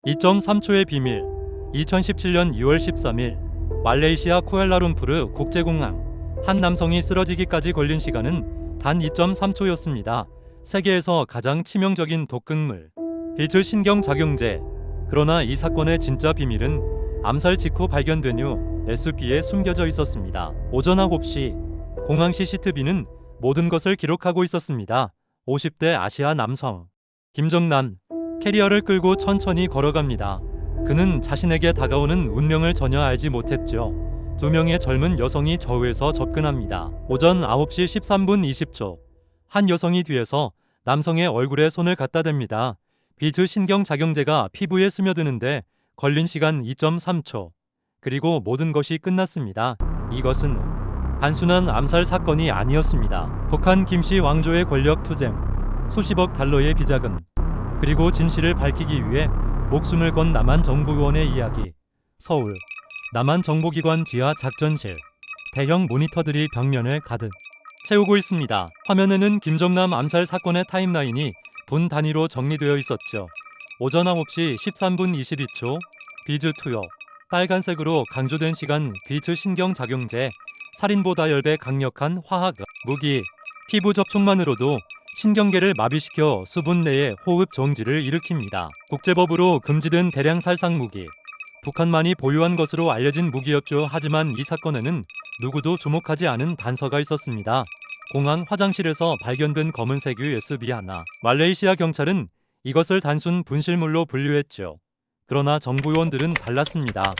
2.3초의 비밀. 2017년 6월 13일 말레이시아 쿠알라룸푸르 국제공항. 한 남성이 쓰러지기까지 걸린 시간은 단 2.3초였습니다. 세계에서 가장 치명적인 독극물 비즈 신경작용제. 그러나 이 사건의 진짜 비밀은 암살 직후 발견된 후 SB에 숨겨져 있었습니다. 오전 9시 공항 CCTV는 모든 것을 기록하고 있었습니다. 50대 아시아 남성 김정남 캐리어를 끌고 천천히 걸어갑니다. 그는 자신에게 다가오는 운명을 전혀 알지 못했죠. 두 명의 젊은 여성이 좌우에서 접근합니다. 오전 9시 13분 20초 한 여성이 뒤에서 남성의 얼굴에 손을 갖다 댑니다. 비즈 신경작용제가 피부에 스며드는데 걸린 시간 2.3초. 그리고 모든 것이 끝났습니다. 이것은 단순한 암살 사건이 아니었습니다. 북한 김씨 왕조의 권력 투쟁, 수십억 달러의 비자금, 그리고 진실을 밝히기 위해 목숨을 건 남한 정보원의 이야기. 서울 남한 정보기관 지하 작전실. 대형 모니터들이 벽면을 가득 채우고 있습니다. 화면에는 김정남 암살 사건의 타임라인이 분 단위로 정리되어 있었죠. 오전 9시 13분 22초 비즈 투여. 빨간색으로 강조된 시간. 비즈 신경작용제. 살인보다 10배 강력한 화학 무기. 피부 접촉만으로도 신경계를 마비시켜 수분 내의 호흡 정지를 일으킵니다. 국제법으로 금지된 대량 살상 무기. 북한만이 보유한 것으로 알려진 무기였죠. 하지만 이 사건에는 누구도 주목하지 않은 단서가 있었습니다. 공항 화장실에서 발견된 검은색 USB 하나. 말레이시아 경찰은 이것을 단순 분실물로 분류했죠. 그러나 정부 요원들은 달랐습니다.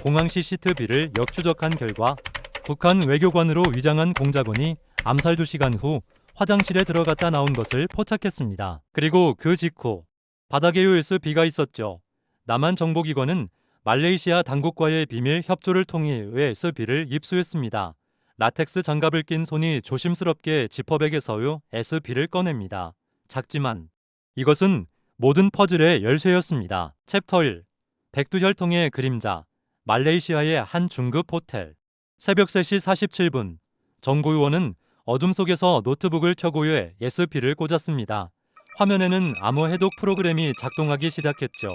공항 CCTV를 역추적한 결과 북한 외교관으로 위장한 공작원이 암살 2시간 후 화장실에 들어갔다 나온 것을 포착했습니다. 그리고 그 직후 바닥에 USB가 있었죠. 남한 정보기관은 말레이시아 당국과의 비밀 협조를 통해 USB를 입수했습니다. 라텍스 장갑을 낀 손이 조심스럽게 지퍼백에서 USB를 꺼냅니다. 작지만 이것은 모든 퍼즐의 열쇠였습니다. 챕터 1. 백두혈통의 그림자. 말레이시아의 한 중급 호텔. 새벽 3시 47분 정보요원은 어둠 속에서 노트북을 켜고 USB를 꽂았습니다. 화면에는 암호 해독 프로그램이 작동하기 시작했죠.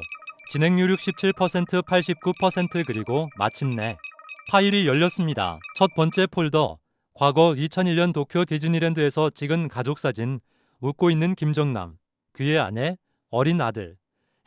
진행률 67%, 89% 그리고 마침내 파일이 열렸습니다. 첫 번째 폴더. 과거 2001년 도쿄 디즈니랜드에서 찍은 가족사진. 웃고 있는 김정남, 그의 아내, 어린 아들.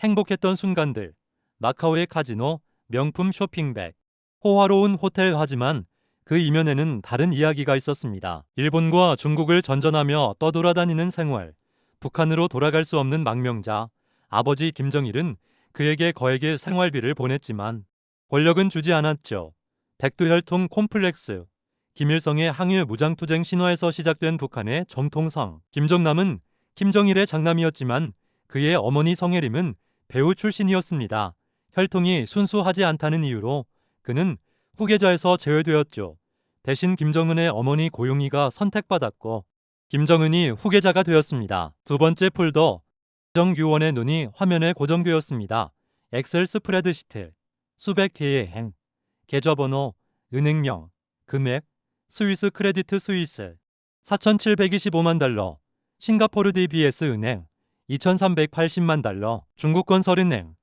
행복했던 순간들. 마카오의 카지노, 명품 쇼핑백. 호화로운 호텔. 하지만 그 이면에는 다른 이야기가 있었습니다. 일본과 중국을 전전하며 떠돌아다니는 생활. 북한으로 돌아갈 수 없는 망명자. 아버지 김정일은 그에게 거액의 생활비를 보냈지만 권력은 주지 않았죠. 백두혈통 콤플렉스. 김일성의 항일 무장투쟁 신화에서 시작된 북한의 정통성. 김정남은 김정일의 장남이었지만 그의 어머니 성혜림은 배우 출신이었습니다. 혈통이 순수하지 않다는 이유로 그는 후계자에서 제외되었죠. 대신 김정은의 어머니 고용희가 선택받았고 김정은이 후계자가 되었습니다. 두 번째 폴더. 정규원의 눈이 화면에 고정되었습니다. 엑셀 스프레드시트. 수백 개의 행. 계좌번호, 은행명, 금액, 스위스 크레디트 스위스. 4,725만 달러. 싱가포르 DBS 은행. 2,380만 달러. 중국건설은행.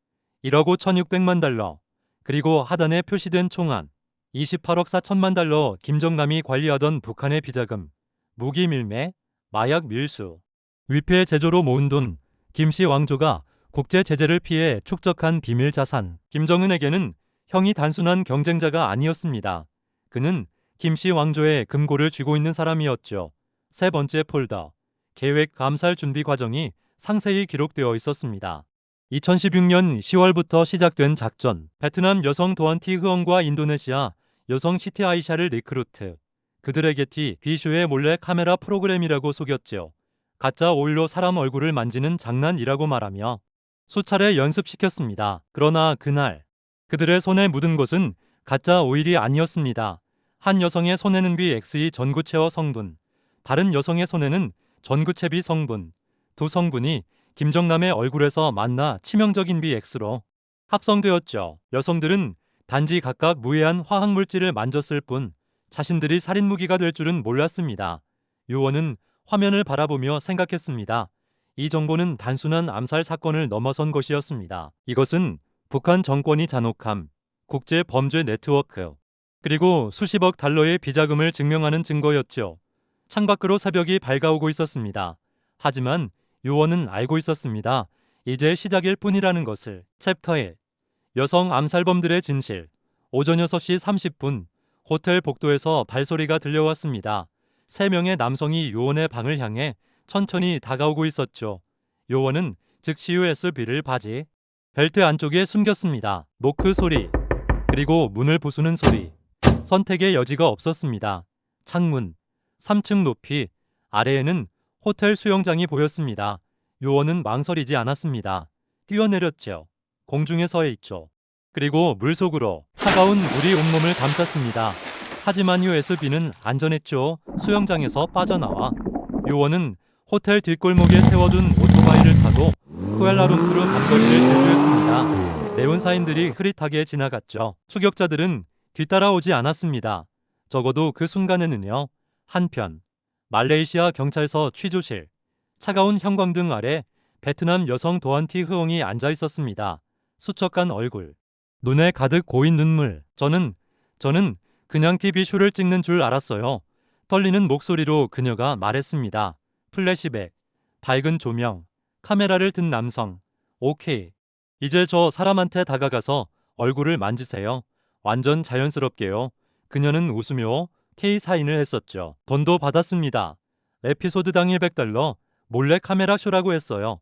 1억 5,600만 달러. 그리고 하단에 표시된 총안 28억 4천만 달러. 김정남이 관리하던 북한의 비자금, 무기 밀매, 마약 밀수, 위패 제조로 모은 돈. 김씨 왕조가 국제 제재를 피해 축적한 비밀 자산. 김정은에게는 형이 단순한 경쟁자가 아니었습니다. 그는 김씨 왕조의 금고를 쥐고 있는 사람이었죠. 세 번째 폴더. 계획 암살 준비 과정이 상세히 기록되어 있었습니다. 2016년 10월부터 시작된 작전. 베트남 여성 도안티 흐엉과 인도네시아 여성 시티 아이샤를 리크루트. 그들에게 비쇼의 몰래 카메라 프로그램이라고 속였죠. 가짜 오일로 사람 얼굴을 만지는 장난이라고 말하며 수차례 연습시켰습니다. 그러나 그날 그들의 손에 묻은 것은 가짜 오일이 아니었습니다. 한 여성의 손에는 BXE 전구체어 성분, 다른 여성의 손에는 전구체비 성분. 두 성분이 김정남의 얼굴에서 만나 치명적인 BX로 합성되었죠. 여성들은 단지 각각 무해한 화학물질을 만졌을 뿐 자신들이 살인무기가 될 줄은 몰랐습니다. 요원은 화면을 바라보며 생각했습니다. 이 정보는 단순한 암살 사건을 넘어선 것이었습니다. 이것은 북한 정권이 잔혹함, 국제 범죄 네트워크, 그리고 수십억 달러의 비자금을 증명하는 증거였죠. 창밖으로 새벽이 밝아오고 있었습니다. 하지만 요원은 알고 있었습니다. 이제 시작일 뿐이라는 것을. 챕터 1. 여성 암살범들의 진실. 오전 6시 30분 호텔 복도에서 발소리가 들려왔습니다. 3명의 남성이 요원의 방을 향해 천천히 다가오고 있었죠. 요원은 즉시 USB를 바지, 벨트 안쪽에 숨겼습니다. 노크 소리, 그리고 문을 부수는 소리. 선택의 여지가 없었습니다. 창문, 3층 높이, 아래에는 호텔 수영장이 보였습니다. 요원은 망설이지 않았습니다. 뛰어내렸죠. 공중에 서 있죠. 그리고 물속으로 차가운 물이 온몸을 감쌌습니다. 하지만 USB는 안전했죠. 수영장에서 빠져나와 요원은 호텔 뒷골목에 세워둔 오토바이를 타고 쿠알라룸푸르 밤거리를 질주했습니다. 내운사인들이 흐릿하게 지나갔죠. 추격자들은 뒤따라오지 않았습니다. 적어도 그 순간에는요. 한편 말레이시아 경찰서 취조실, 차가운 형광등 아래 베트남 여성 도안티 흐엉이 앉아 있었습니다. 수척한 얼굴, 눈에 가득 고인 눈물. 저는 그냥 TV쇼를 찍는 줄 알았어요. 떨리는 목소리로 그녀가 말했습니다. 플래시백, 밝은 조명, 카메라를 든 남성. 오케이. 이제 저 사람한테 다가가서 얼굴을 만지세요. 완전 자연스럽게요. 그녀는 웃으며 K 사인을 했었죠. 돈도 받았습니다. 에피소드당 $100, 몰래 카메라 쇼라고 했어요.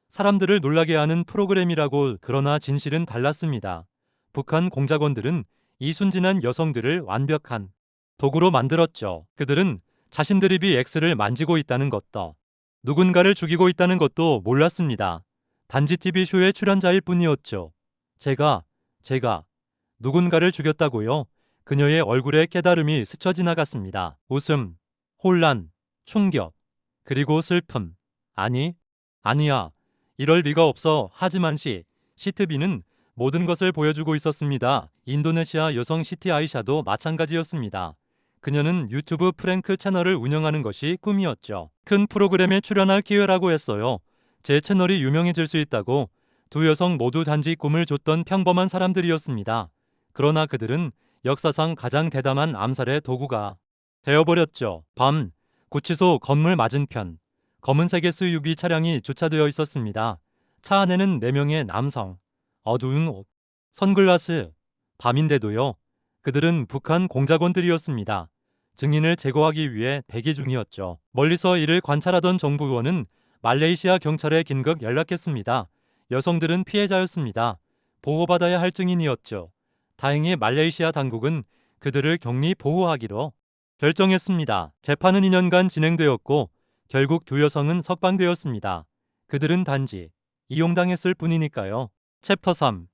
사람들을 놀라게 하는 프로그램이라고. 그러나 진실은 달랐습니다. 북한 공작원들은 이 순진한 여성들을 완벽한 도구로 만들었죠. 그들은 자신들이 X를 만지고 있다는 것도, 누군가를 죽이고 있다는 것도 몰랐습니다. 단지 TV쇼의 출연자일 뿐이었죠. 제가 누군가를 죽였다고요? 그녀의 얼굴에 깨달음이 스쳐 지나갔습니다. 웃음, 혼란, 충격, 그리고 슬픔. 아니야. 이럴 리가 없어. 하지만 시트비는 모든 것을 보여주고 있었습니다. 인도네시아 여성 시티 아이샤도 마찬가지였습니다. 그녀는 유튜브 프랭크 채널을 운영하는 것이 꿈이었죠. 큰 프로그램에 출연할 기회라고 했어요. 제 채널이 유명해질 수 있다고. 두 여성 모두 단지 꿈을 줬던 평범한 사람들이었습니다. 그러나 그들은 역사상 가장 대담한 암살의 도구가 되어버렸죠. 밤, 구치소 건물 맞은편, 검은색 SUV 차량이 주차되어 있었습니다. 차 안에는 4명의 남성, 어두운 옷, 선글라스. 밤인데도요. 그들은 북한 공작원들이었습니다. 증인을 제거하기 위해 대기 중이었죠. 멀리서 이를 관찰하던 정부원은 말레이시아 경찰에 긴급 연락했습니다. 여성들은 피해자였습니다. 보호받아야 할 증인이었죠. 다행히 말레이시아 당국은 그들을 격리 보호하기로 결정했습니다. 재판은 2년간 진행되었고 결국 두 여성은 석방되었습니다. 그들은 단지 이용당했을 뿐이니까요. 챕터 3.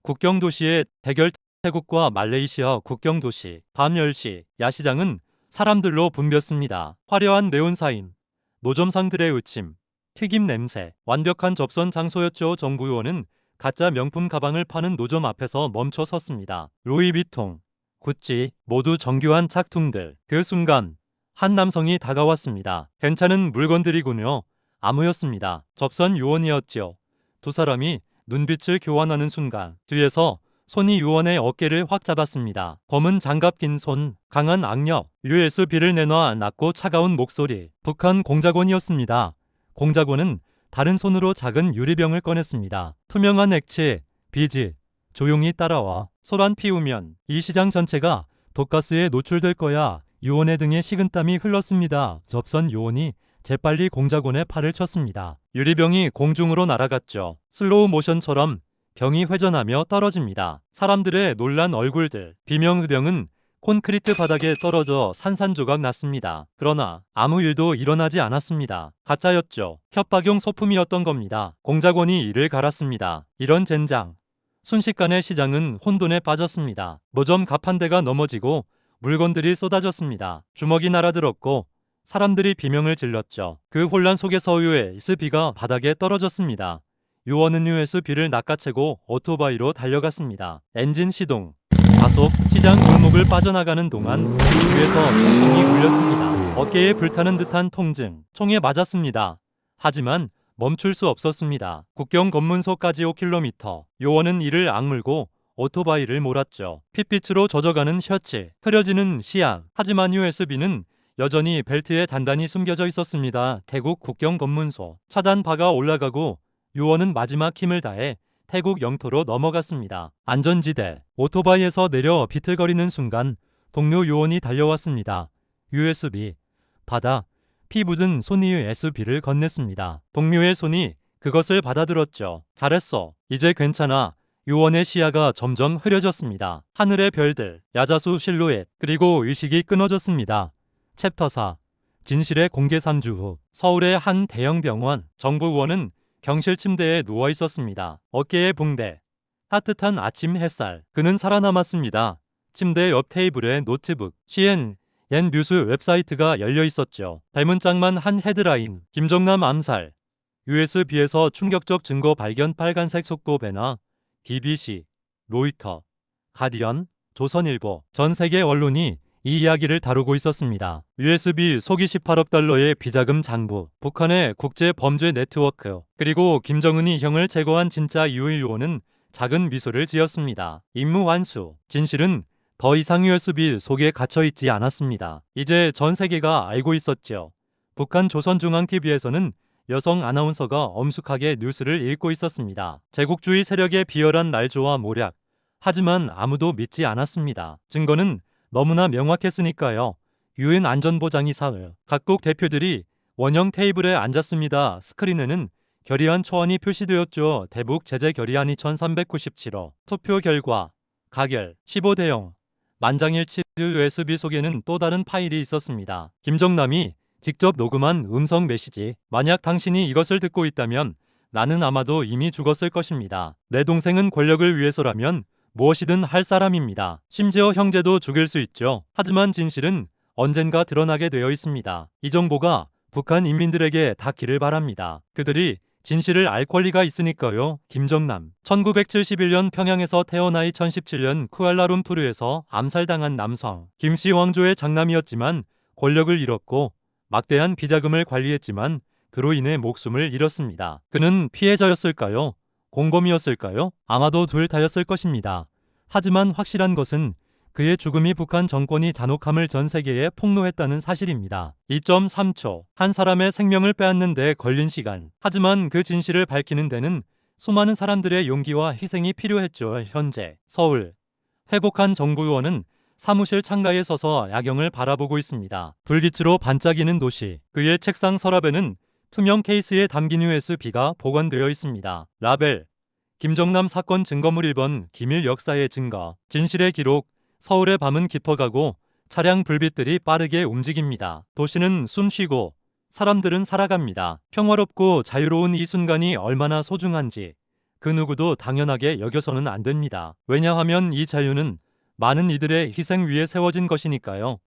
국경도시의 대결. 태국과 말레이시아 국경도시. 밤 10시 야시장은 사람들로 붐볐습니다. 화려한 네온사인, 노점상들의 의침, 튀김 냄새. 완벽한 접선 장소였죠. 정부 요원은 가짜 명품 가방을 파는 노점 앞에서 멈춰 섰습니다. 루이비통, 구찌, 모두 정교한 짝퉁들. 그 순간 한 남성이 다가왔습니다. 괜찮은 물건들이군요. 아무였습니다. 접선 요원이었죠. 두 사람이 눈빛을 교환하는 순간 뒤에서 손이 요원의 어깨를 확 잡았습니다. 검은 장갑 낀 손, 강한 악력, USB를 내놔. 낮고 차가운 목소리. 북한 공작원이었습니다. 공작원은 다른 손으로 작은 유리병을 꺼냈습니다. 투명한 액체, 비즈. 조용히 따라와. 소란 피우면 이 시장 전체가 독가스에 노출될 거야. 요원의 등에 식은땀이 흘렀습니다. 접선 요원이 재빨리 공작원의 팔을 쳤습니다. 유리병이 공중으로 날아갔죠. 슬로우 모션처럼 병이 회전하며 떨어집니다. 사람들의 놀란 얼굴들. 비명의병은 콘크리트 바닥에 떨어져 산산조각 났습니다. 그러나 아무 일도 일어나지 않았습니다. 가짜였죠. 협박용 소품이었던 겁니다. 공작원이 이를 갈았습니다. 이런 젠장. 순식간에 시장은 혼돈에 빠졌습니다. 노점 갑 한 대가 넘어지고 물건들이 쏟아졌습니다. 주먹이 날아들었고 사람들이 비명을 질렀죠. 그 혼란 속에서 USB가 바닥에 떨어졌습니다. 요원은 USB를 낚아채고 오토바이로 달려갔습니다. 엔진 시동, 가속. 시장 골목을 빠져나가는 동안 뒤에서 총성이 울렸습니다. 어깨에 불타는 듯한 통증. 총에 맞았습니다. 하지만 멈출 수 없었습니다. 국경 검문소까지 5km. 요원은 이를 악물고 오토바이를 몰았죠. 핏빛으로 젖어가는 셔츠, 흐려지는 시야. 하지만 USB는 여전히 벨트에 단단히 숨겨져 있었습니다. 태국 국경 검문소. 차단바가 올라가고 요원은 마지막 힘을 다해 태국 영토로 넘어갔습니다. 안전지대. 오토바이에서 내려 비틀거리는 순간 동료 요원이 달려왔습니다. USB. 받아. 피 묻은 손이의 SB를 건넸습니다. 동료의 손이 그것을 받아들었죠. 잘했어. 이제 괜찮아. 요원의 시야가 점점 흐려졌습니다. 하늘의 별들, 야자수 실루엣, 그리고 의식이 끊어졌습니다. 챕터 4. 진실의 공개 3주 후 서울의 한 대형 병원. 정부 의원은 경실 침대에 누워 있었습니다. 어깨에 붕대, 따뜻한 아침 햇살. 그는 살아남았습니다. 침대 옆 테이블에 노트북, CNN 뉴스 웹사이트가 열려 있었죠. 대문짝만 한 헤드라인. 김정남 암살. USB에서 충격적 증거 발견. 빨간색 속도 배너. BBC, 로이터, 가디언, 조선일보. 전 세계 언론이 이 이야기를 다루고 있었습니다. USB 속이 18억 달러의 비자금 장부, 북한의 국제 범죄 네트워크, 그리고 김정은이 형을 제거한 진짜 이유의 요원은 작은 미소를 지었습니다. 임무 완수. 진실은 더 이상 USB 속에 갇혀있지 않았습니다. 이제 전 세계가 알고 있었죠. 북한 조선중앙TV에서는 여성 아나운서가 엄숙하게 뉴스를 읽고 있었습니다. 제국주의 세력의 비열한 날조와 모략. 하지만 아무도 믿지 않았습니다. 증거는 너무나 명확했으니까요. 유엔 안전보장이사회. 각국 대표들이 원형 테이블에 앉았습니다. 스크린에는 결의안 초안이 표시되었죠. 대북 제재 결의안 2397호. 투표 결과 가결 15대 0. 만장일치. USB 속에는 또 다른 파일이 있었습니다. 김정남이 직접 녹음한 음성 메시지. 만약 당신이 이것을 듣고 있다면 나는 아마도 이미 죽었을 것입니다. 내 동생은 권력을 위해서라면 무엇이든 할 사람입니다. 심지어 형제도 죽일 수 있죠. 하지만 진실은 언젠가 드러나게 되어 있습니다. 이 정보가 북한 인민들에게 닿기를 바랍니다. 그들이 진실을 알 권리가 있으니까요. 김정남. 1971년 평양에서 태어나 2017년 쿠알라룸푸르에서 암살당한 남성. 김씨 왕조의 장남이었지만 권력을 잃었고 막대한 비자금을 관리했지만 그로 인해 목숨을 잃었습니다. 그는 피해자였을까요? 공범이었을까요? 아마도 둘 다였을 것입니다. 하지만 확실한 것은 그의 죽음이 북한 정권이 잔혹함을 전 세계에 폭로했다는 사실입니다. 2.3초. 한 사람의 생명을 빼앗는 데 걸린 시간. 하지만 그 진실을 밝히는 데는 수많은 사람들의 용기와 희생이 필요했죠. 현재 서울. 회복한 정부 의원은 사무실 창가에 서서 야경을 바라보고 있습니다. 불빛으로 반짝이는 도시. 그의 책상 서랍에는 투명 케이스에 담긴 USB가 보관되어 있습니다. 라벨. 김정남 사건 증거물 1번. 기밀 역사의 증거. 진실의 기록. 서울의 밤은 깊어가고 차량 불빛들이 빠르게 움직입니다. 도시는 숨쉬고 사람들은 살아갑니다. 평화롭고 자유로운 이 순간이 얼마나 소중한지 그 누구도 당연하게 여겨서는 안 됩니다. 왜냐하면 이 자유는 많은 이들의 희생 위에 세워진 것이니까요.